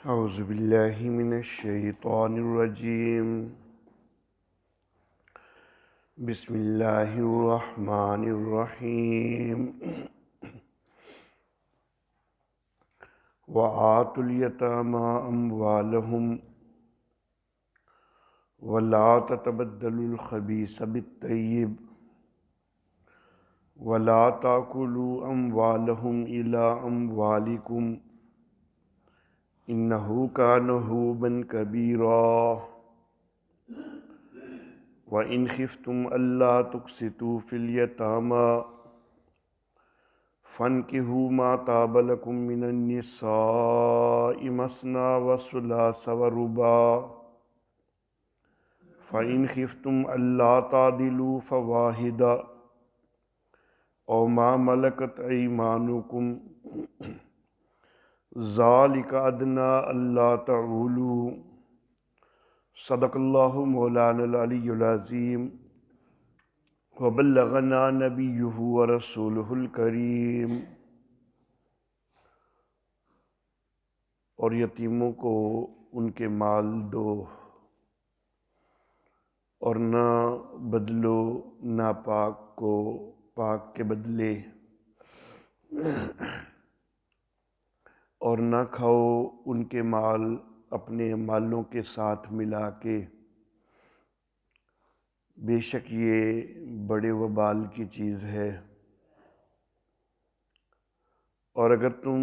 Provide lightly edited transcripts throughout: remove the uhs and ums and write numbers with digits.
اعوذ باللہ من الشیطان الرجیم بسم اللہ الرحمن الرحیم وآتوا الیتامی اموالہم ولا تتبدلوا الخبیث بالطیب ولا تأکلوا اموالہم الی اموالکم انہ کان حوبا کبیرا وَإِنْ خِفْتُمْ أَلَّا تُقْسِطُوا فِي الْيَتَامَى فَانكِحُوا مَا طَابَ لَكُم مِّنَ النِّسَاءِ مَثْنَىٰ وَثُلَاثَ وَرُبَاعَ فَإِنْ خِفْتُمْ أَلَّا تَعْدِلُوا فَوَاحِدَةً أَوْ مَا مَلَكَتْ أَيْمَانُكُمْ ذَلِكَ أَدْنَىٰ أَلَّا تَعُولُوا صدق اللہ مولانا العلی العظیم وبلغنا نبیہ ورسولہ الکریم۔ اور یتیموں کو ان کے مال دو اور نہ بدلو ناپاک کو پاک کے بدلے، اور نہ کھاؤ ان کے مال اپنے مالوں کے ساتھ ملا کے، بے شک یہ بڑے وبال کی چیز ہے۔ اور اگر تم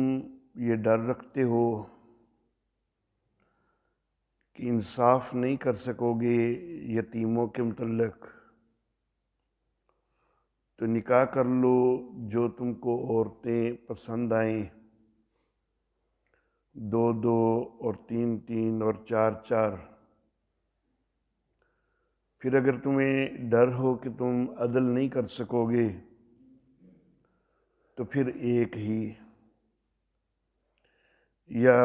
یہ ڈر رکھتے ہو کہ انصاف نہیں کر سکو گے یتیموں کے متعلق، تو نکاح کر لو جو تم کو عورتیں پسند آئیں، 2 اور 3 اور 4۔ پھر اگر تمہیں ڈر ہو کہ تم عدل نہیں کر سکو گے تو پھر ایک ہی، یا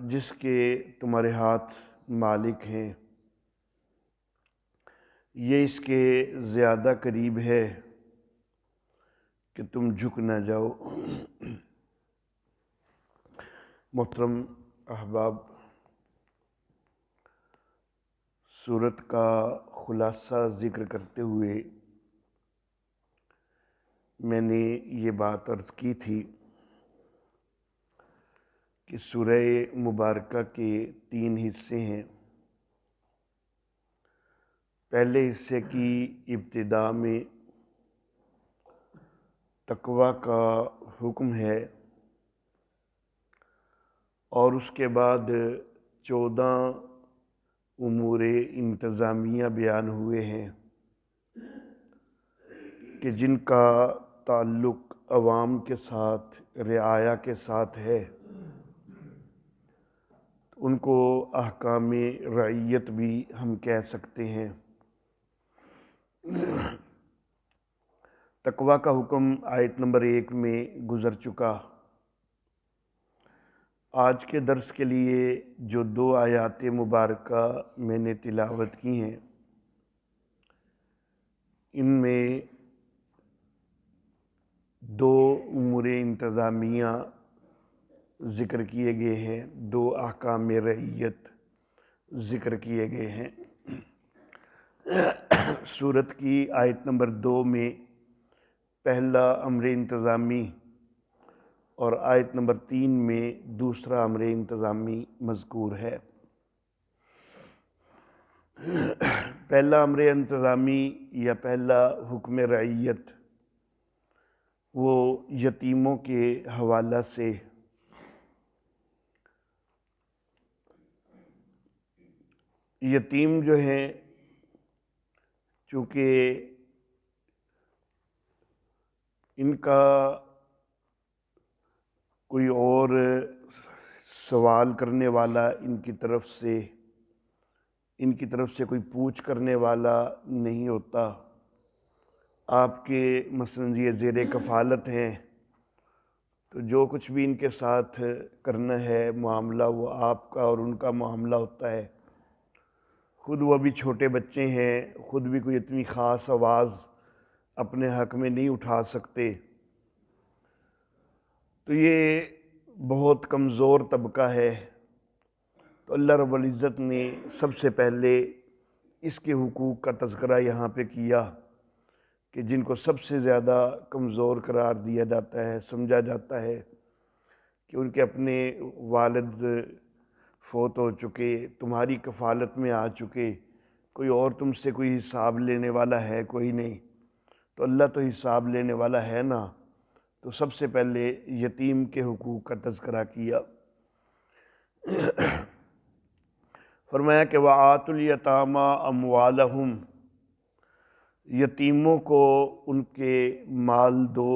جس کے تمہارے ہاتھ مالک ہیں یہ اس کے زیادہ قریب ہے کہ تم جھک نہ جاؤ۔ محترم احباب، سورت کا خلاصہ ذکر کرتے ہوئے میں نے یہ بات عرض کی تھی کہ سورہ مبارکہ کے 3 حصے ہیں۔ پہلے حصے کی ابتدا میں تقوی کا حکم ہے، اور اس کے بعد 14 امور انتظامیہ بیان ہوئے ہیں کہ جن کا تعلق عوام کے ساتھ، رعایا کے ساتھ ہے، ان کو احکام رعیت بھی ہم کہہ سکتے ہیں۔ تقوی کا حکم آیت نمبر 1 میں گزر چکا۔ آج کے درس کے لیے جو 2 آیات مبارکہ میں نے تلاوت کی ہیں، ان میں 2 امور انتظامیہ ذکر کیے گئے ہیں، 2 احکام رعیت ذکر کیے گئے ہیں۔ سورت کی آیت نمبر 2 میں پہلا امر انتظامی اور آیت نمبر 3 میں دوسرا امر انتظامی مذکور ہے۔ پہلا امر انتظامی یا پہلا حکم رعیت وہ یتیموں کے حوالہ سے، یتیم جو ہیں چونکہ ان کا کوئی اور سوال کرنے والا ان کی طرف سے کوئی پوچھ کرنے والا نہیں ہوتا، آپ کے مثلاً یہ زیر کفالت ہیں، تو جو کچھ بھی ان کے ساتھ کرنا ہے معاملہ وہ آپ کا اور ان کا معاملہ ہوتا ہے۔ خود وہ بھی چھوٹے بچے ہیں، خود بھی کوئی اتنی خاص آواز اپنے حق میں نہیں اٹھا سکتے، تو یہ بہت کمزور طبقہ ہے تو اللہ رب العزت نے سب سے پہلے اس کے حقوق کا تذکرہ یہاں پہ کیا کہ جن کو سب سے زیادہ کمزور قرار دیا جاتا ہے، سمجھا جاتا ہے کہ ان کے اپنے والد فوت ہو چکے، تمہاری کفالت میں آ چکے، کوئی اور تم سے کوئی حساب لینے والا ہے کوئی نہیں، تو اللہ تو حساب لینے والا ہے نا، تو سب سے پہلے یتیم کے حقوق کا تذکرہ کیا۔ فرمایا کہ وَآتُوا الْيَتَامَىٰ أَمْوَالَهُمْ، یتیموں کو ان کے مال دو۔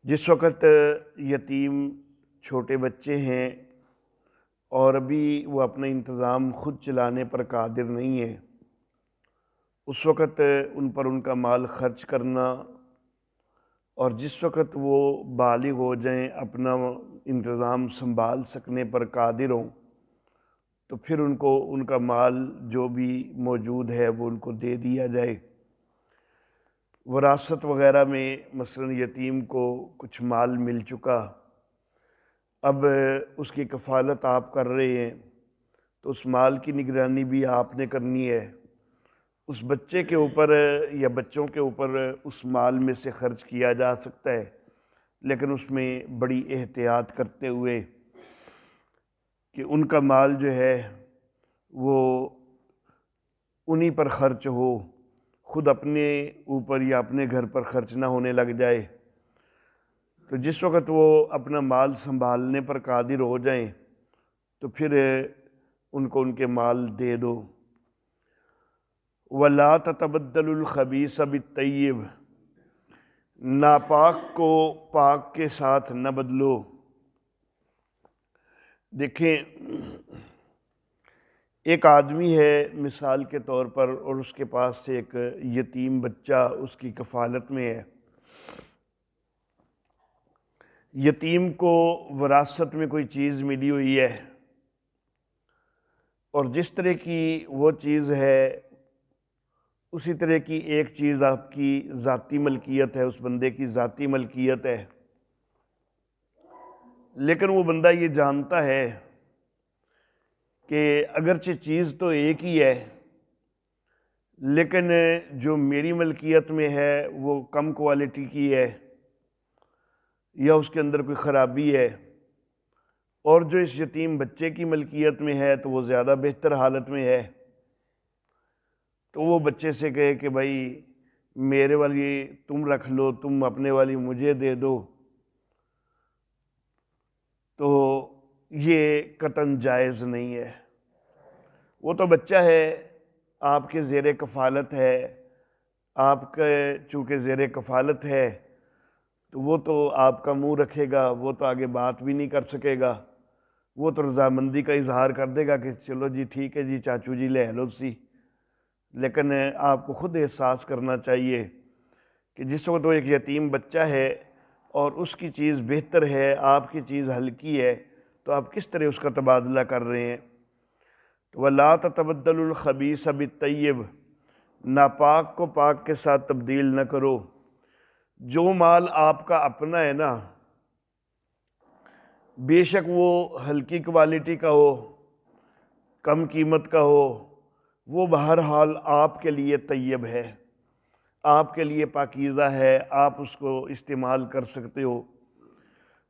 جس وقت یتیم چھوٹے بچے ہیں اور ابھی وہ اپنا انتظام خود چلانے پر قادر نہیں ہے، اس وقت ان پر ان کا مال خرچ کرنا، اور جس وقت وہ بالغ ہو جائیں، اپنا انتظام سنبھال سکنے پر قادر ہوں، تو پھر ان کو ان کا مال جو بھی موجود ہے وہ ان کو دے دیا جائے۔ وراثت وغیرہ میں مثلا یتیم کو کچھ مال مل چکا، اب اس کی کفالت آپ کر رہے ہیں، تو اس مال کی نگرانی بھی آپ نے کرنی ہے۔ اس بچے کے اوپر یا بچوں کے اوپر اس مال میں سے خرچ کیا جا سکتا ہے، لیکن اس میں بڑی احتیاط کرتے ہوئے کہ ان کا مال جو ہے وہ انہی پر خرچ ہو، خود اپنے اوپر یا اپنے گھر پر خرچ نہ ہونے لگ جائے۔ تو جس وقت وہ اپنا مال سنبھالنے پر قادر ہو جائیں تو پھر ان کو ان کے مال دے دو۔ وَلَا تَتَبَدَّلُوا الْخَبِيثَ بِالطَّيِّبِ، ناپاک کو پاک کے ساتھ نہ بدلو۔ دیکھیں، ایک آدمی ہے مثال کے طور پر، اور اس کے پاس ایک یتیم بچہ اس کی کفالت میں ہے۔ یتیم کو وراثت میں کوئی چیز ملی ہوئی ہے، اور جس طرح کی وہ چیز ہے اسی طرح کی ایک چیز آپ کی ذاتی ملکیت ہے، اس بندے کی ذاتی ملکیت ہے، لیکن وہ بندہ یہ جانتا ہے کہ اگرچہ چیز تو ایک ہی ہے، لیکن جو میری ملکیت میں ہے وہ کم کوالٹی کی ہے، یا اس کے اندر کوئی خرابی ہے، اور جو اس یتیم بچے کی ملکیت میں ہے تو وہ زیادہ بہتر حالت میں ہے۔ تو وہ بچے سے کہے کہ بھائی میرے والی تم رکھ لو، تم اپنے والی مجھے دے دو، تو یہ قطعاً جائز نہیں ہے۔ وہ تو بچہ ہے، آپ کے زیر کفالت ہے، آپ کے چونکہ زیر کفالت ہے تو وہ تو آپ کا منہ رکھے گا، وہ تو آگے بات بھی نہیں کر سکے گا، وہ تو رضامندی کا اظہار کر دے گا کہ چلو جی ٹھیک ہے جی چاچو جی لے لو سی، لیکن آپ کو خود احساس کرنا چاہیے کہ جس وقت وہ ایک یتیم بچہ ہے اور اس کی چیز بہتر ہے، آپ کی چیز ہلکی ہے، تو آپ کس طرح اس کا تبادلہ کر رہے ہیں۔ وَلَا تَتَبَدَّلُوا الْخَبِيثَ بِالطَّيِّبِ، ناپاک کو پاک کے ساتھ تبدیل نہ کرو۔ جو مال آپ کا اپنا ہے نا، بے شک وہ ہلکی کوالٹی کا ہو، کم قیمت کا ہو، وہ بہرحال آپ کے لیے طیب ہے، آپ کے لیے پاکیزہ ہے، آپ اس کو استعمال کر سکتے ہو۔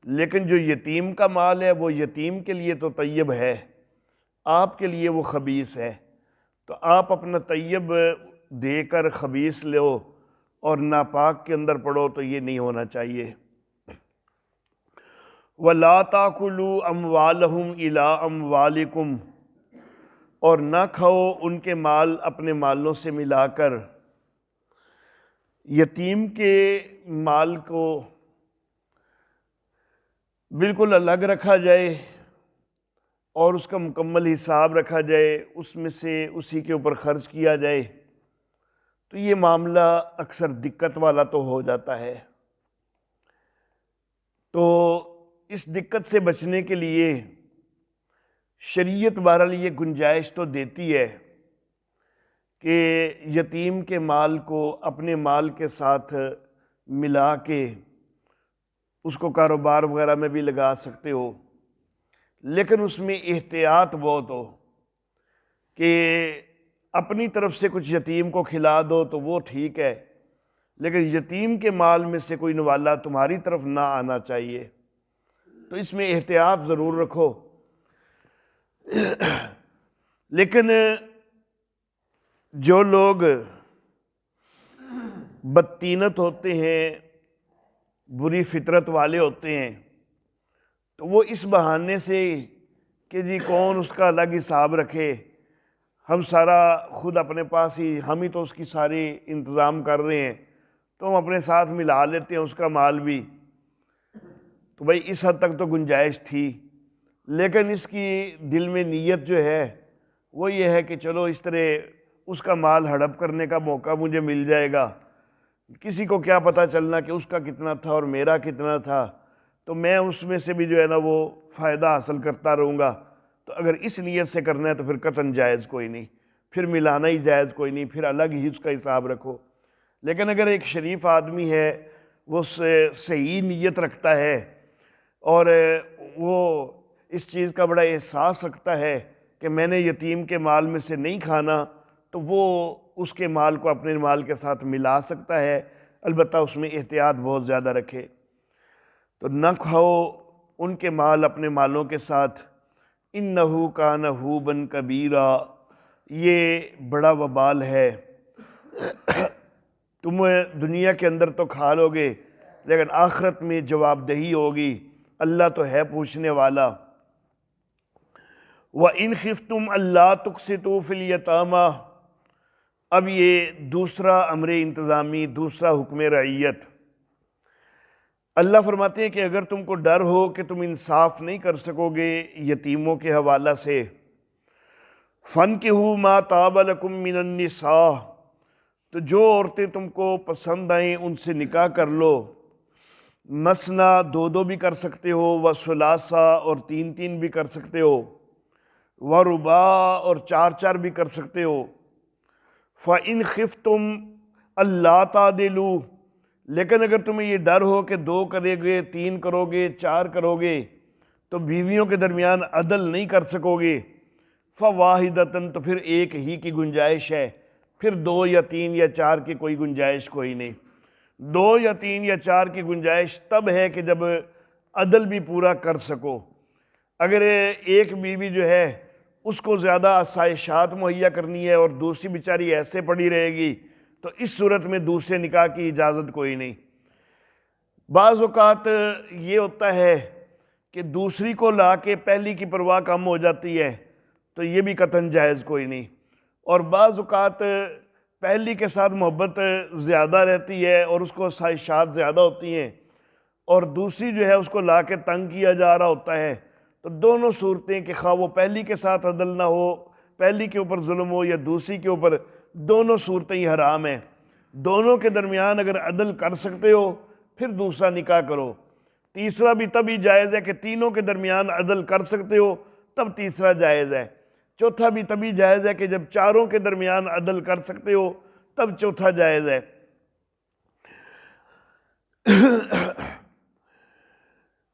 لیکن جو یتیم کا مال ہے وہ یتیم کے لیے تو طیب ہے، آپ کے لیے وہ خبیث ہے، تو آپ اپنا طیب دے کر خبیث لو اور ناپاک کے اندر پڑو، تو یہ نہیں ہونا چاہیے۔ وَلَا تَأْكُلُوا أَمْوَالَهُمْ إِلَىٰ أَمْوَالِكُمْ، اور نہ کھاؤ ان کے مال اپنے مالوں سے ملا کر۔ یتیم کے مال کو بالکل الگ رکھا جائے اور اس کا مکمل حساب رکھا جائے، اس میں سے اسی کے اوپر خرچ کیا جائے، تو یہ معاملہ اکثر دقت والا تو ہو جاتا ہے۔ تو اس دقت سے بچنے کے لیے شریعت بہرحال یہ گنجائش تو دیتی ہے کہ یتیم کے مال کو اپنے مال کے ساتھ ملا کے اس کو کاروبار وغیرہ میں بھی لگا سکتے ہو، لیکن اس میں احتیاط بہت ہو کہ اپنی طرف سے کچھ یتیم کو کھلا دو تو وہ ٹھیک ہے، لیکن یتیم کے مال میں سے کوئی نوالا تمہاری طرف نہ آنا چاہیے، تو اس میں احتیاط ضرور رکھو۔ لیکن جو لوگ بدطینت ہوتے ہیں، بری فطرت والے ہوتے ہیں، تو وہ اس بہانے سے کہ جی کون اس کا الگ حساب رکھے، ہم سارا خود اپنے پاس ہی، ہم ہی تو اس کی ساری انتظام کر رہے ہیں، تو ہم اپنے ساتھ ملا لیتے ہیں اس کا مال بھی۔ تو بھائی اس حد تک تو گنجائش تھی، لیکن اس کی دل میں نیت جو ہے وہ یہ ہے کہ چلو اس طرح اس کا مال ہڑپ کرنے کا موقع مجھے مل جائے گا، کسی کو کیا پتہ چلنا کہ اس کا کتنا تھا اور میرا کتنا تھا، تو میں اس میں سے بھی جو ہے نا وہ فائدہ حاصل کرتا رہوں گا۔ تو اگر اس نیت سے کرنا ہے تو پھر قطعاً جائز کوئی نہیں، پھر ملانا ہی جائز کوئی نہیں، پھر الگ ہی اس کا حساب رکھو۔ لیکن اگر ایک شریف آدمی ہے، وہ صحیح نیت رکھتا ہے اور وہ اس چیز کا بڑا احساس رکھتا ہے کہ میں نے یتیم کے مال میں سے نہیں کھانا، تو وہ اس کے مال کو اپنے مال کے ساتھ ملا سکتا ہے، البتہ اس میں احتیاط بہت زیادہ رکھے۔ تو نہ کھاؤ ان کے مال اپنے مالوں کے ساتھ، انہو کان حوبا کبیرا، یہ بڑا وبال ہے۔ تم دنیا کے اندر تو کھا لو گے، لیکن آخرت میں جواب دہی ہوگی، اللہ تو ہے پوچھنے والا۔ وَإِنْ خِفْتُمْ أَلَّا تُقْسِطُوا فِي الْيَتَامَى، اب یہ دوسرا امر انتظامی، دوسرا حکم رعیت۔ اللہ فرماتے ہیں کہ اگر تم کو ڈر ہو کہ تم انصاف نہیں کر سکو گے یتیموں کے حوالہ سے، فَانْكِحُوا مَا طَابَ لَكُم مِّنَ النِّسَاءِ، تو جو عورتیں تم کو پسند آئیں ان سے نکاح کر لو۔ مثنا، دو دو بھی کر سکتے ہو، وثلاثا، اور تین تین بھی کر سکتے ہو، ورباع، اور چار چار بھی کر سکتے ہو۔ فَإِنْ خِفْتُمْ أَلَّا تَعْدِلُوا، لیکن اگر تمہیں یہ ڈر ہو کہ دو کرو گے، تین کرو گے، چار کرو گے تو بیویوں کے درمیان عدل نہیں کر سکو گے، فَوَاحِدَةً، تو پھر ایک ہی کی گنجائش ہے، پھر دو یا تین یا چار کی کوئی گنجائش کوئی نہیں۔ دو یا تین یا چار کی گنجائش تب ہے کہ جب عدل بھی پورا کر سکو۔ اگر ایک بیوی جو ہے اس کو زیادہ آسائشات مہیا کرنی ہے اور دوسری بیچاری ایسے پڑی رہے گی، تو اس صورت میں دوسرے نکاح کی اجازت کوئی نہیں۔ بعض اوقات یہ ہوتا ہے کہ دوسری کو لا کے پہلی کی پرواہ کم ہو جاتی ہے، تو یہ بھی قطعاً جائز کوئی نہیں۔ اور بعض اوقات پہلی کے ساتھ محبت زیادہ رہتی ہے اور اس کو آسائشات زیادہ ہوتی ہیں، اور دوسری جو ہے اس کو لا کے تنگ کیا جا رہا ہوتا ہے، تو دونوں صورتیں کہ خواہ وہ پہلی کے ساتھ عدل نہ ہو، پہلی کے اوپر ظلم ہو یا دوسری کے اوپر، دونوں صورتیں ہی حرام ہیں۔ دونوں کے درمیان اگر عدل کر سکتے ہو پھر دوسرا نکاح کرو۔ تیسرا بھی تبھی جائز ہے کہ تینوں کے درمیان عدل کر سکتے ہو تب تیسرا جائز ہے۔ چوتھا بھی تبھی جائز ہے کہ جب چاروں کے درمیان عدل کر سکتے ہو تب چوتھا جائز ہے۔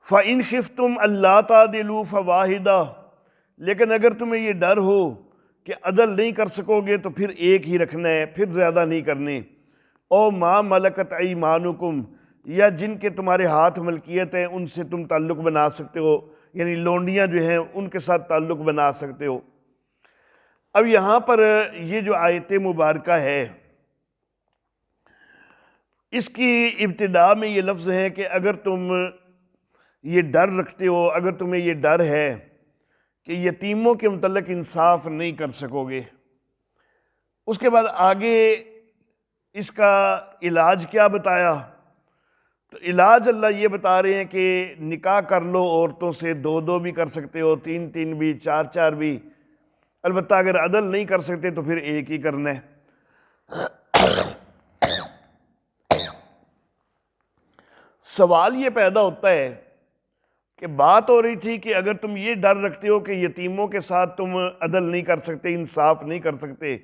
فَإِنْ خِفْتُمْ أَلَّا تَعْدِلُوا فَوَاحِدَةً، لیکن اگر تمہیں یہ ڈر ہو کہ عدل نہیں کر سکو گے تو پھر ایک ہی رکھنا ہے، پھر زیادہ نہیں کرنے۔ او ما ملکت ایمانکم، یا جن کے تمہارے ہاتھ ملکیت ہیں ان سے تم تعلق بنا سکتے ہو، یعنی لونڈیاں جو ہیں ان کے ساتھ تعلق بنا سکتے ہو۔ اب یہاں پر یہ جو آیت مبارکہ ہے، اس کی ابتدا میں یہ لفظ ہے کہ اگر تم یہ ڈر رکھتے ہو، اگر تمہیں یہ ڈر ہے کہ یتیموں کے متعلق انصاف نہیں کر سکو گے، اس کے بعد آگے اس کا علاج کیا بتایا؟ تو علاج اللہ یہ بتا رہے ہیں کہ نکاح کر لو عورتوں سے، دو دو بھی کر سکتے ہو، تین تین بھی، چار چار بھی، البتہ اگر عدل نہیں کر سکتے تو پھر ایک ہی کرنا ہے۔ سوال یہ پیدا ہوتا ہے کہ بات ہو رہی تھی کہ اگر تم یہ ڈر رکھتے ہو کہ یتیموں کے ساتھ تم عدل نہیں کر سکتے، انصاف نہیں کر سکتے،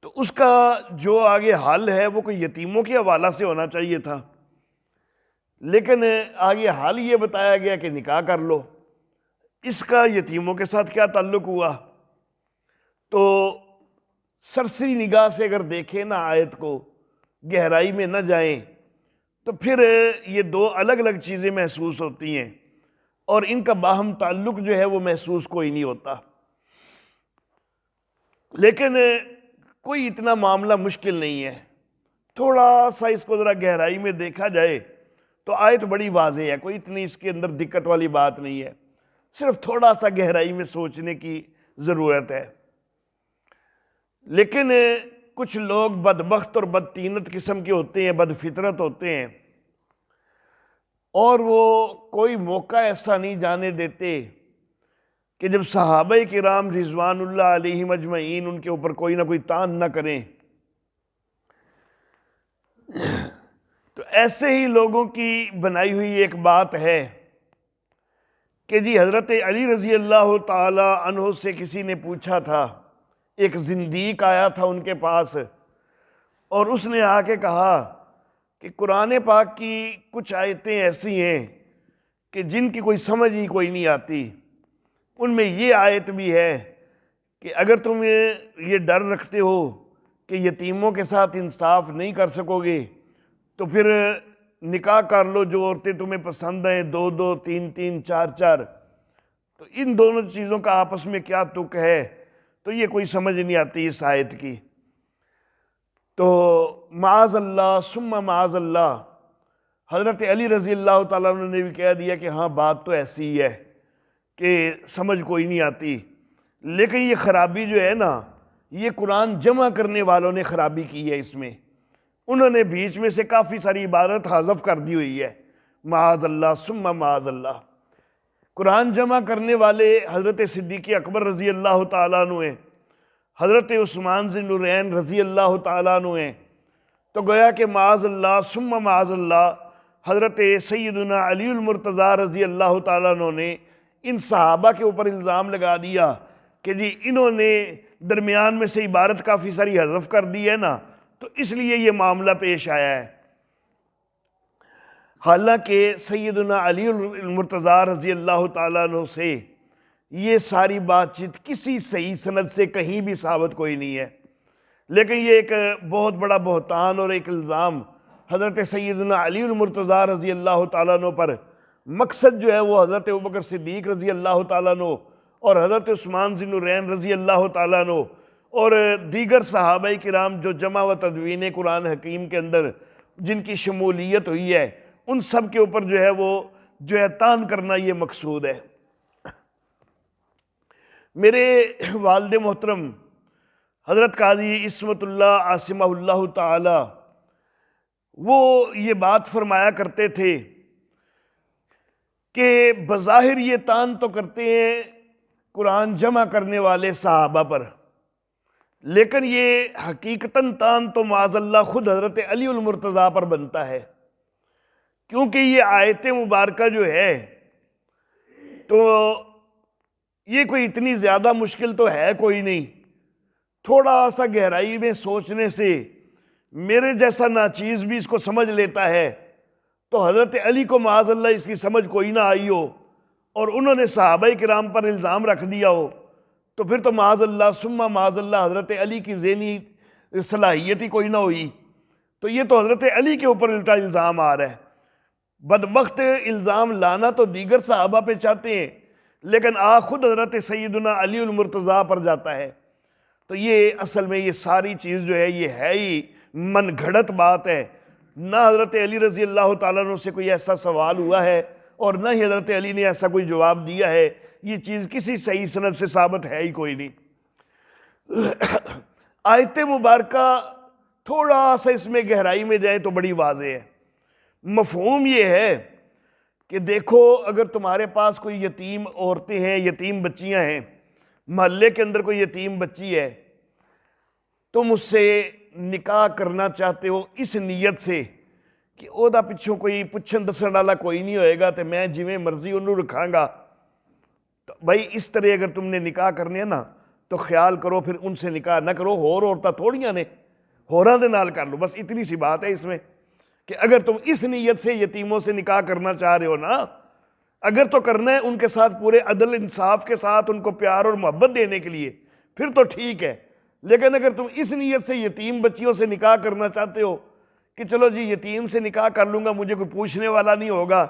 تو اس کا جو آگے حل ہے وہ کوئی یتیموں کے حوالہ سے ہونا چاہیے تھا، لیکن آگے حل یہ بتایا گیا کہ نکاح کر لو۔ اس کا یتیموں کے ساتھ کیا تعلق ہوا؟ تو سرسری نگاہ سے اگر دیکھیں نا آیت کو، گہرائی میں نہ جائیں، تو پھر یہ دو الگ الگ چیزیں محسوس ہوتی ہیں اور ان کا باہم تعلق جو ہے وہ محسوس کوئی نہیں ہوتا۔ لیکن کوئی اتنا معاملہ مشکل نہیں ہے، تھوڑا سا اس کو ذرا گہرائی میں دیکھا جائے تو آیت بڑی واضح ہے، کوئی اتنی اس کے اندر دقت والی بات نہیں ہے، صرف تھوڑا سا گہرائی میں سوچنے کی ضرورت ہے۔ لیکن کچھ لوگ بدبخت اور بدطینت قسم کے ہوتے ہیں، بد فطرت ہوتے ہیں، اور وہ کوئی موقع ایسا نہیں جانے دیتے کہ جب صحابہ کرام رضوان اللہ علیہم اجمعین ان کے اوپر کوئی نہ کوئی تان نہ کریں۔ تو ایسے ہی لوگوں کی بنائی ہوئی ایک بات ہے کہ جی حضرت علی رضی اللہ تعالی عنہ سے کسی نے پوچھا تھا، ایک زندیق آیا تھا ان کے پاس، اور اس نے آ کے کہا کہ قرآن پاک کی کچھ آیتیں ایسی ہیں کہ جن کی کوئی سمجھ ہی کوئی نہیں آتی، ان میں یہ آیت بھی ہے کہ اگر تم یہ ڈر رکھتے ہو کہ یتیموں کے ساتھ انصاف نہیں کر سکو گے تو پھر نکاح کر لو، جو عورتیں تمہیں پسند ہیں، 2 2 3 3 4 4۔ تو ان دونوں چیزوں کا آپس میں کیا تک ہے؟ تو یہ کوئی سمجھ نہیں آتی اس آیت کی۔ تو معاذ اللہ ثم معاذ اللہ، حضرت علی رضی اللہ تعالیٰ عنہ نے بھی کہہ دیا کہ ہاں بات تو ایسی ہی ہے کہ سمجھ کوئی نہیں آتی۔ لیکن یہ خرابی جو ہے نا، یہ قرآن جمع کرنے والوں نے خرابی کی ہے، اس میں انہوں نے بیچ میں سے کافی ساری عبارت حذف کر دی ہوئی ہے، معاذ اللہ ثم معاذ اللہ۔ قرآن جمع کرنے والے حضرت صدیق اکبر رضی اللہ تعالیٰ عنہ ہیں، حضرت عثمان ذی النورین رضی اللہ تعالیٰ عنہ ہیں، تو گویا کہ معاذ اللہ ثم معاذ اللہ حضرت سیدنا علی المرتضیٰ رضی اللہ تعالیٰ عنہ نے ان صحابہ کے اوپر الزام لگا دیا کہ جی انہوں نے درمیان میں سے عبارت کافی ساری حذف کر دی ہے نا، تو اس لیے یہ معاملہ پیش آیا ہے۔ حالانکہ سیدنا علی المرتضیٰ رضی اللہ تعالیٰ عنہ سے یہ ساری بات چیت کسی صحیح سند سے کہیں بھی ثابت کوئی نہیں ہے، لیکن یہ ایک بہت بڑا بہتان اور ایک الزام حضرت سیدنا علی المرتضیٰ رضی اللہ تعالیٰ عنہ پر، مقصد جو ہے وہ حضرت ابوبکر صدیق رضی اللہ تعالیٰ عنہ اور حضرت عثمان ذی النورین رضی اللہ تعالیٰ عنہ اور دیگر صحابہ کرام جو جمع و تدوین قرآن حکیم کے اندر جن کی شمولیت ہوئی ہے، ان سب کے اوپر جو ہے وہ جو ہے تان کرنا یہ مقصود ہے۔ میرے والد محترم حضرت قاضی عصمت اللہ عاصمہ اللہ تعالی، وہ یہ بات فرمایا کرتے تھے کہ بظاہر یہ تان تو کرتے ہیں قرآن جمع کرنے والے صحابہ پر، لیکن یہ حقیقتاً تان تو معاذ اللہ خود حضرت علی المرتضیٰ پر بنتا ہے، کیونکہ یہ آیت مبارکہ جو ہے تو یہ کوئی اتنی زیادہ مشکل تو ہے کوئی نہیں، تھوڑا سا گہرائی میں سوچنے سے میرے جیسا ناچیز بھی اس کو سمجھ لیتا ہے۔ تو حضرت علی کو معاذ اللہ اس کی سمجھ کوئی نہ آئی ہو اور انہوں نے صحابہ کرام پر الزام رکھ دیا ہو، تو پھر تو معاذ اللہ ثم معاذ اللہ حضرت علی کی ذہنی صلاحیت ہی کوئی نہ ہوئی، تو یہ تو حضرت علی کے اوپر الٹا الزام آ رہا ہے۔ بدبخت الزام لانا تو دیگر صحابہ پہ چاہتے ہیں، لیکن خود حضرت سیدنا علی المرتضیٰ پر جاتا ہے۔ تو یہ اصل میں یہ ساری چیز جو ہے یہ ہے ہی من گھڑت بات ہے، نہ حضرت علی رضی اللہ تعالیٰ عنہ سے کوئی ایسا سوال ہوا ہے اور نہ ہی حضرت علی نے ایسا کوئی جواب دیا ہے، یہ چیز کسی صحیح سند سے ثابت ہے ہی کوئی نہیں۔ آیت مبارکہ تھوڑا سا اس میں گہرائی میں جائیں تو بڑی واضح ہے۔ مفہوم یہ ہے کہ دیکھو اگر تمہارے پاس کوئی یتیم عورتیں ہیں، یتیم بچیاں ہیں، محلے کے اندر کوئی یتیم بچی ہے، تم اس سے نکاح کرنا چاہتے ہو اس نیت سے کہ او دا پچھوں کوئی پچھن دسن والا کوئی نہیں ہوئے گا تو میں جویں مرضی انہوں رکھاں گا، تو بھائی اس طرح اگر تم نے نکاح کرنے نا تو خیال کرو پھر ان سے نکاح نہ کرو، ہور عورتاں تھوڑیاں نے، ہوراں دے نال کر لو، بس اتنی سی بات ہے اس میں کہ اگر تم اس نیت سے یتیموں سے نکاح کرنا چاہ رہے ہو نا اگر تو کرنا ہے ان کے ساتھ پورے عدل انصاف کے ساتھ ان کو پیار اور محبت دینے کے لیے پھر تو ٹھیک ہے، لیکن اگر تم اس نیت سے یتیم بچیوں سے نکاح کرنا چاہتے ہو کہ چلو جی یتیم سے نکاح کر لوں گا، مجھے کوئی پوچھنے والا نہیں ہوگا،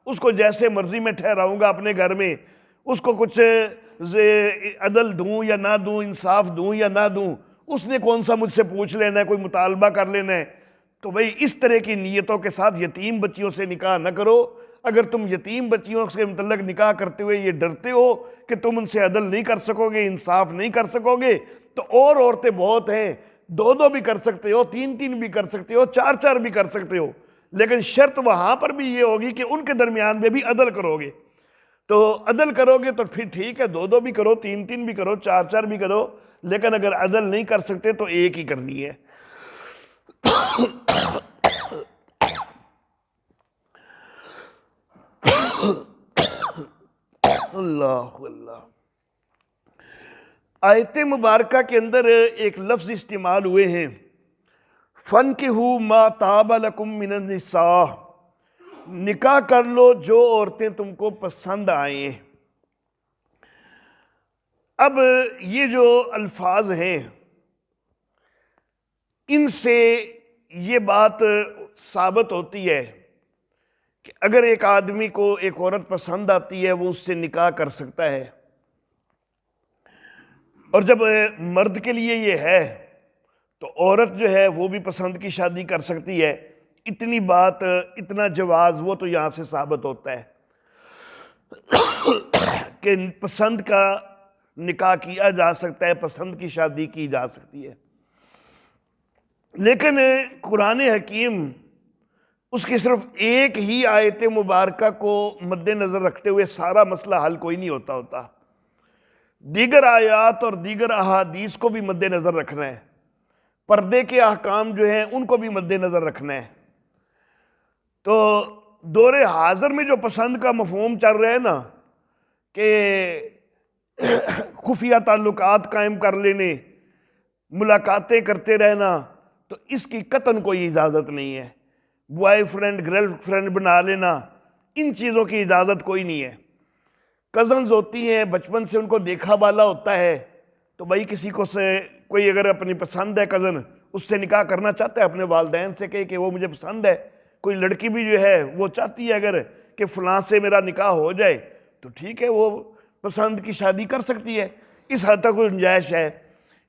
اس کو جیسے مرضی میں ٹھہراؤں گا اپنے گھر میں، اس کو کچھ عدل دوں یا نہ دوں، انصاف دوں یا نہ دوں، اس نے کون سا مجھ سے پوچھ لینا ہے، کوئی مطالبہ کر لینا ہے، تو بھئی اس طرح کی نیتوں کے ساتھ یتیم بچیوں سے نکاح نہ کرو۔ اگر تم یتیم بچیوں سے متعلق نکاح کرتے ہوئے یہ ڈرتے ہو کہ تم ان سے عدل نہیں کر سکو گے، انصاف نہیں کر سکو گے، تو اور عورتیں بہت ہیں، دو دو بھی کر سکتے ہو، تین تین بھی کر سکتے ہو، چار چار بھی کر سکتے ہو، لیکن شرط وہاں پر بھی یہ ہوگی کہ ان کے درمیان میں بھی عدل کرو گے۔ تو عدل کرو گے تو پھر ٹھیک ہے، دو دو بھی کرو، تین تین بھی کرو، چار چار بھی کرو، لیکن اگر عدل نہیں کر سکتے تو ایک ہی کرنی ہے۔ اللہ اللہ۔ آیت مبارکہ کے اندر ایک لفظ استعمال ہوئے ہیں، فَانْكِحُوا مَا طَابَ لَكُم مِّنَ النِّسَاءِ، نکاح کر لو جو عورتیں تم کو پسند آئیں۔ اب یہ جو الفاظ ہیں ان سے یہ بات ثابت ہوتی ہے کہ اگر ایک آدمی کو ایک عورت پسند آتی ہے وہ اس سے نکاح کر سکتا ہے، اور جب مرد کے لیے یہ ہے تو عورت جو ہے وہ بھی پسند کی شادی کر سکتی ہے۔ اتنی بات، اتنا جواز وہ تو یہاں سے ثابت ہوتا ہے کہ پسند کا نکاح کیا جا سکتا ہے، پسند کی شادی کی جا سکتی ہے۔ لیکن قرآن حکیم اس کی صرف ایک ہی آیت مبارکہ کو مد نظر رکھتے ہوئے سارا مسئلہ حل کوئی نہیں ہوتا، دیگر آیات اور دیگر احادیث کو بھی مد نظر رکھنا ہے، پردے کے احکام جو ہیں ان کو بھی مد نظر رکھنا ہے۔ تو دور حاضر میں جو پسند کا مفہوم چل رہا ہے نا کہ خفیہ تعلقات قائم کر لینے، ملاقاتیں کرتے رہنا، تو اس کی قطعاً کوئی اجازت نہیں ہے۔ بوائے فرینڈ گرل فرینڈ بنا لینا، ان چیزوں کی اجازت کوئی نہیں ہے۔ کزنز ہوتی ہیں، بچپن سے ان کو دیکھا بالا ہوتا ہے، تو بھائی کسی کو سے کوئی اگر اپنی پسند ہے کزن، اس سے نکاح کرنا چاہتا ہے، اپنے والدین سے کہے کہ وہ مجھے پسند ہے۔ کوئی لڑکی بھی جو ہے وہ چاہتی ہے اگر کہ فلاں سے میرا نکاح ہو جائے تو ٹھیک ہے، وہ پسند کی شادی کر سکتی ہے، اس حد تک گنجائش ہے۔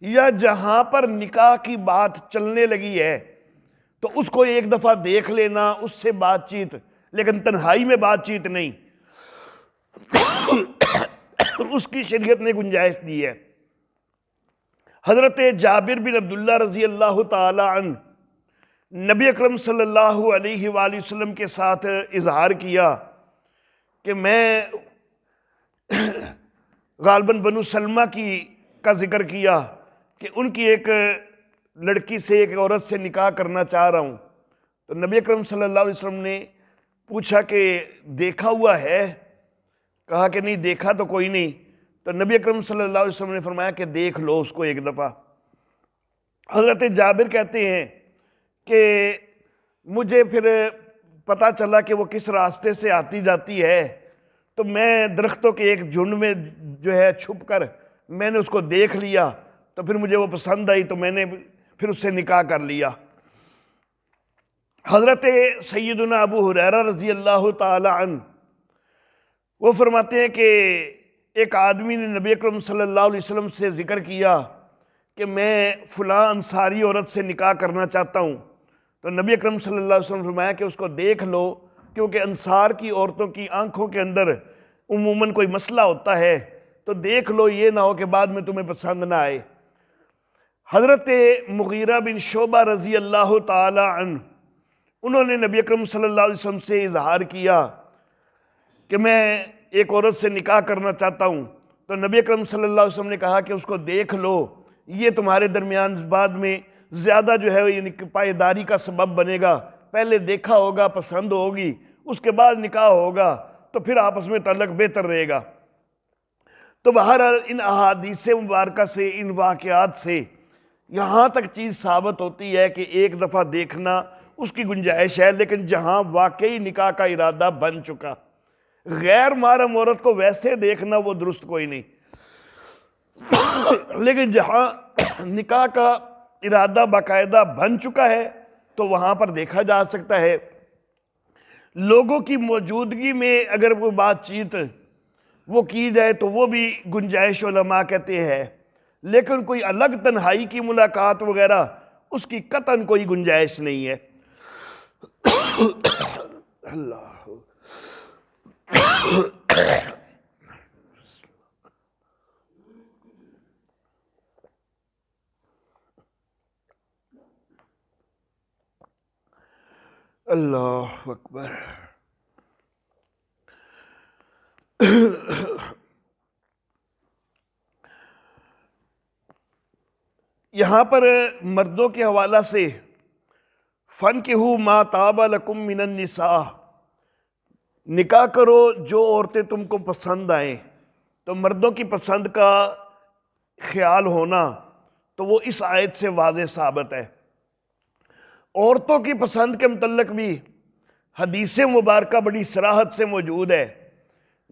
یا جہاں پر نکاح کی بات چلنے لگی ہے تو اس کو ایک دفعہ دیکھ لینا، اس سے بات چیت، لیکن تنہائی میں بات چیت نہیں، اس کی شریعت نے گنجائش دی ہے۔ حضرت جابر بن عبداللہ رضی اللہ تعالی عنہ نبی اکرم صلی اللہ علیہ وآلہ وسلم کے ساتھ اظہار کیا کہ میں غالباً بنو سلمہ کا ذکر کیا کہ ان کی ایک لڑکی سے، ایک عورت سے نکاح کرنا چاہ رہا ہوں، تو نبی اکرم صلی اللہ علیہ وسلم نے پوچھا کہ دیکھا ہوا ہے؟ کہا کہ نہیں دیکھا تو کوئی نہیں۔ تو نبی اکرم صلی اللہ علیہ وسلم نے فرمایا کہ دیکھ لو اس کو ایک دفعہ۔ حضرت جابر کہتے ہیں کہ مجھے پھر پتہ چلا کہ وہ کس راستے سے آتی جاتی ہے، تو میں درختوں کے ایک جھنڈ میں جو ہے چھپ کر میں نے اس کو دیکھ لیا، تو پھر مجھے وہ پسند آئی تو میں نے پھر اس سے نکاح کر لیا۔ حضرت سیدنا ابو ہریرہ رضی اللہ تعالی عنہ وہ فرماتے ہیں کہ ایک آدمی نے نبی اکرم صلی اللہ علیہ وسلم سے ذکر کیا کہ میں فلاں انصاری عورت سے نکاح کرنا چاہتا ہوں، تو نبی اکرم صلی اللہ علیہ وسلم نے فرمایا کہ اس کو دیکھ لو، کیونکہ انصار کی عورتوں کی آنکھوں کے اندر عموماً کوئی مسئلہ ہوتا ہے، تو دیکھ لو، یہ نہ ہو کہ بعد میں تمہیں پسند نہ آئے۔ حضرت مغیرہ بن شعبہ رضی اللہ تعالی عنہ انہوں نے نبی اکرم صلی اللہ علیہ وسلم سے اظہار کیا کہ میں ایک عورت سے نکاح کرنا چاہتا ہوں، تو نبی اکرم صلی اللہ علیہ وسلم نے کہا کہ اس کو دیکھ لو، یہ تمہارے درمیان بعد میں زیادہ جو ہے یعنی پائیداری کا سبب بنے گا، پہلے دیکھا ہوگا، پسند ہوگی، اس کے بعد نکاح ہوگا تو پھر آپس میں تعلق بہتر رہے گا۔ تو بہرحال ان احادیث مبارکہ سے، ان واقعات سے یہاں تک چیز ثابت ہوتی ہے کہ ایک دفعہ دیکھنا اس کی گنجائش ہے، لیکن جہاں واقعی نکاح کا ارادہ بن چکا، غیر محرم عورت کو ویسے دیکھنا وہ درست کوئی نہیں، لیکن جہاں نکاح کا ارادہ باقاعدہ بن چکا ہے تو وہاں پر دیکھا جا سکتا ہے۔ لوگوں کی موجودگی میں اگر کوئی بات چیت وہ کی جائے تو وہ بھی گنجائش علماء کہتے ہیں، لیکن کوئی الگ تنہائی کی ملاقات وغیرہ اس کی قطعاً کوئی گنجائش نہیں ہے۔ اللہ اللہ اکبر۔ یہاں پر مردوں کے حوالہ سے فَانْكِحُوا مَا طَابَ لَكُم مِّنَ النِّسَاءِ، نکاح کرو جو عورتیں تم کو پسند آئیں۔ تو مردوں کی پسند کا خیال ہونا تو وہ اس آیت سے واضح ثابت ہے۔ عورتوں کی پسند کے متعلق بھی حدیث مبارکہ بڑی صراحت سے موجود ہے۔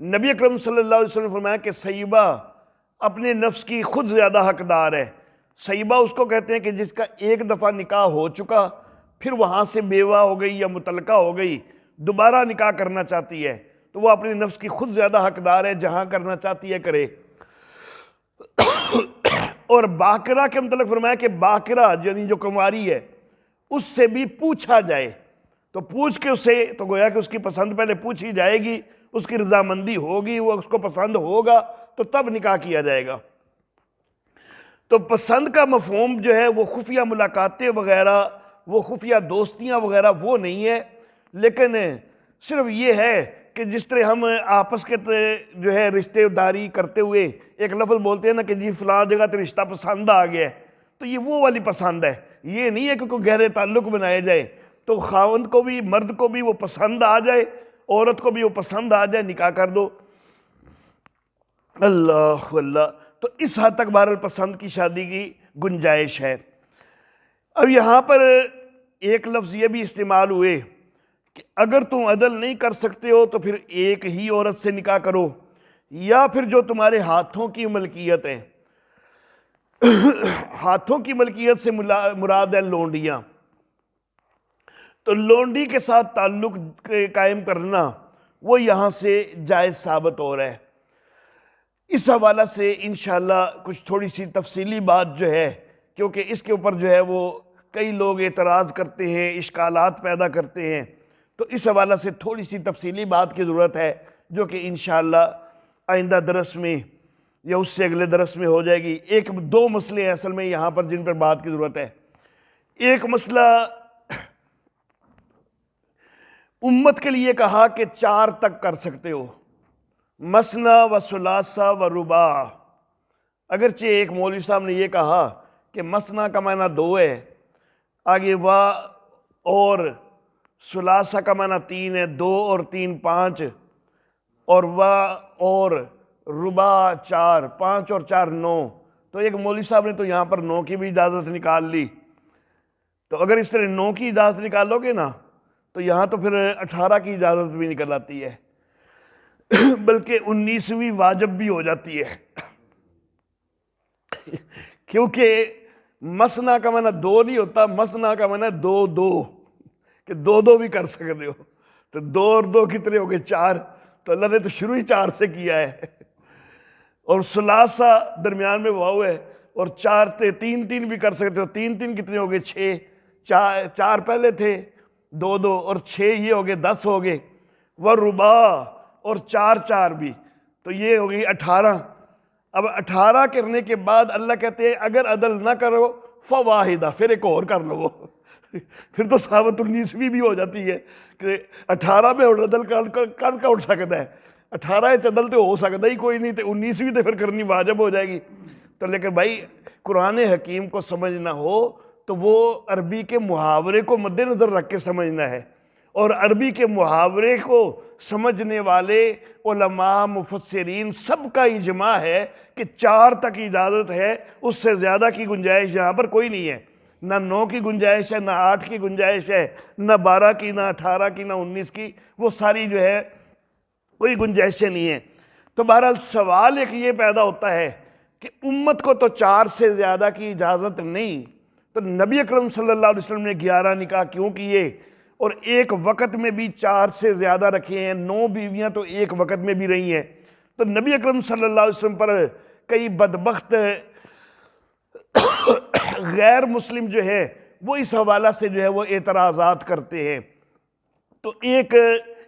نبی اکرم صلی اللہ علیہ وسلم نے فرمایا کہ سیبہ اپنے نفس کی خود زیادہ حقدار ہے۔ سیبہ اس کو کہتے ہیں کہ جس کا ایک دفعہ نکاح ہو چکا، پھر وہاں سے بیوہ ہو گئی یا مطلقہ ہو گئی، دوبارہ نکاح کرنا چاہتی ہے تو وہ اپنے نفس کی خود زیادہ حقدار ہے، جہاں کرنا چاہتی ہے کرے۔ اور باکرہ کے متعلق فرمایا کہ باکرہ یعنی جو کنواری ہے اس سے بھی پوچھا جائے، تو پوچھ کے اسے، تو گویا کہ اس کی پسند پہلے پوچھی جائے گی، اس کی رضامندی ہوگی، وہ اس کو پسند ہوگا تو تب نکاح کیا جائے گا۔ تو پسند کا مفہوم جو ہے وہ خفیہ ملاقاتیں وغیرہ، وہ خفیہ دوستیاں وغیرہ وہ نہیں ہے، لیکن صرف یہ ہے کہ جس طرح ہم آپس کے جو ہے رشتہ داری کرتے ہوئے ایک لفظ بولتے ہیں نا کہ جی فلاں جگہ تے رشتہ پسند آ گیا ہے، تو یہ وہ والی پسند ہے، یہ نہیں ہے کہ کوئی گہرے تعلق بنائے جائے۔ تو خاوند کو بھی، مرد کو بھی وہ پسند آ جائے، عورت کو بھی وہ پسند آ جائے، نکاح کر دو۔ اللہ اللہ، تو اس حد تک بہرحال پسند کی شادی کی گنجائش ہے۔ اب یہاں پر ایک لفظ یہ بھی استعمال ہوئے کہ اگر تم عدل نہیں کر سکتے ہو تو پھر ایک ہی عورت سے نکاح کرو، یا پھر جو تمہارے ہاتھوں کی ملکیت ہے۔ ہاتھوں کی ملکیت سے مراد ہے لونڈیاں، تو لونڈی کے ساتھ تعلق قائم کرنا وہ یہاں سے جائز ثابت ہو رہا ہے۔ اس حوالہ سے انشاءاللہ کچھ تھوڑی سی تفصیلی بات جو ہے، کیونکہ اس کے اوپر جو ہے وہ کئی لوگ اعتراض کرتے ہیں، اشکالات پیدا کرتے ہیں، تو اس حوالہ سے تھوڑی سی تفصیلی بات کی ضرورت ہے، جو کہ انشاءاللہ آئندہ درس میں یا اس سے اگلے درس میں ہو جائے گی۔ ایک دو مسئلے ہیں اصل میں یہاں پر جن پر بات کی ضرورت ہے۔ ایک مسئلہ امت کے لیے کہا کہ 4 تک کر سکتے ہو، مثنی و ثلاثہ و رباع۔ اگرچہ ایک مولوی صاحب نے یہ کہا کہ مثنی کا معنی 2 ہے، آگے و اور ثلاثہ کا معنی 3 ہے، 2 اور 3 5، اور و اور رباع 4، 5 اور 4 9۔ تو ایک مولوی صاحب نے تو یہاں پر 9 کی بھی اجازت نکال لی۔ تو اگر اس طرح 9 کی اجازت نکالو گے نا تو یہاں تو پھر 18 کی اجازت بھی نکل آتی ہے، بلکہ 19ویں واجب بھی ہو جاتی ہے، کیونکہ مثنی کا معنی 2 نہیں ہوتا، مثنی کا معنی 2 2، کہ 2 2 بھی کر سکتے ہو۔ تو 2 اور 2 کتنے ہو گئے؟ 4۔ تو اللہ نے تو شروع ہی 4 سے کیا ہے۔ اور ثلاثہ درمیان میں واو ہے، اور 4 تے 3 3 بھی کر سکتے ہو۔ 3 3 کتنے ہو گئے؟ 6۔ 4 پہلے تھے، 2 2 اور 6 یہ ہو گئے، 10 ہو گئے۔ ورباع اور 4 4 بھی، تو یہ ہو گئی 18۔ اب 18 کرنے کے بعد اللہ کہتے ہیں اگر عدل نہ کرو فواحدہ، پھر ایک اور کر لو، پھر تو ثابت 19ویں بھی ہو جاتی ہے کہ 18 میں عدل کر اٹھ سکتا ہے، 18 عدل تو ہو سکتا ہی کوئی نہیں، تو 19ویں تو پھر کرنی واجب ہو جائے گی۔ تو لیکن بھائی قرآن حکیم کو سمجھنا ہو تو وہ عربی کے محاورے کو مد نظر رکھ کے سمجھنا ہے، اور عربی کے محاورے کو سمجھنے والے علماء مفسرین سب کا اجماع ہے کہ 4 تک اجازت ہے، اس سے زیادہ کی گنجائش یہاں پر کوئی نہیں ہے۔ نہ 9 کی گنجائش ہے، نہ 8 کی گنجائش ہے، نہ 12 کی، نہ 18 کی، نہ 19 کی، وہ ساری جو ہے کوئی گنجائشیں نہیں ہیں۔ تو بہرحال سوال ایک یہ پیدا ہوتا ہے کہ امت کو تو 4 سے زیادہ کی اجازت نہیں، تو نبی اکرم صلی اللہ علیہ وسلم نے 11 نکاح کیوں کیے اور ایک وقت میں بھی 4 سے زیادہ رکھے ہیں؟ 9 بیویاں تو ایک وقت میں بھی رہی ہیں۔ تو نبی اکرم صلی اللہ علیہ وسلم پر کئی بدبخت غیر مسلم جو ہے وہ اس حوالہ سے جو ہے وہ اعتراضات کرتے ہیں۔ تو ایک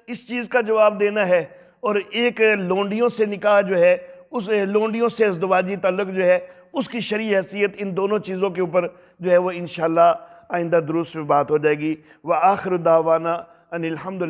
اس چیز کا جواب دینا ہے، اور ایک لونڈیوں سے نکاح جو ہے، اس لونڈیوں سے ازدواجی تعلق جو ہے اس کی شرعی حیثیت، ان دونوں چیزوں کے اوپر جو ہے وہ انشاءاللہ آئندہ دروس میں بات ہو جائے گی۔ وآخر دعوانا ان الحمد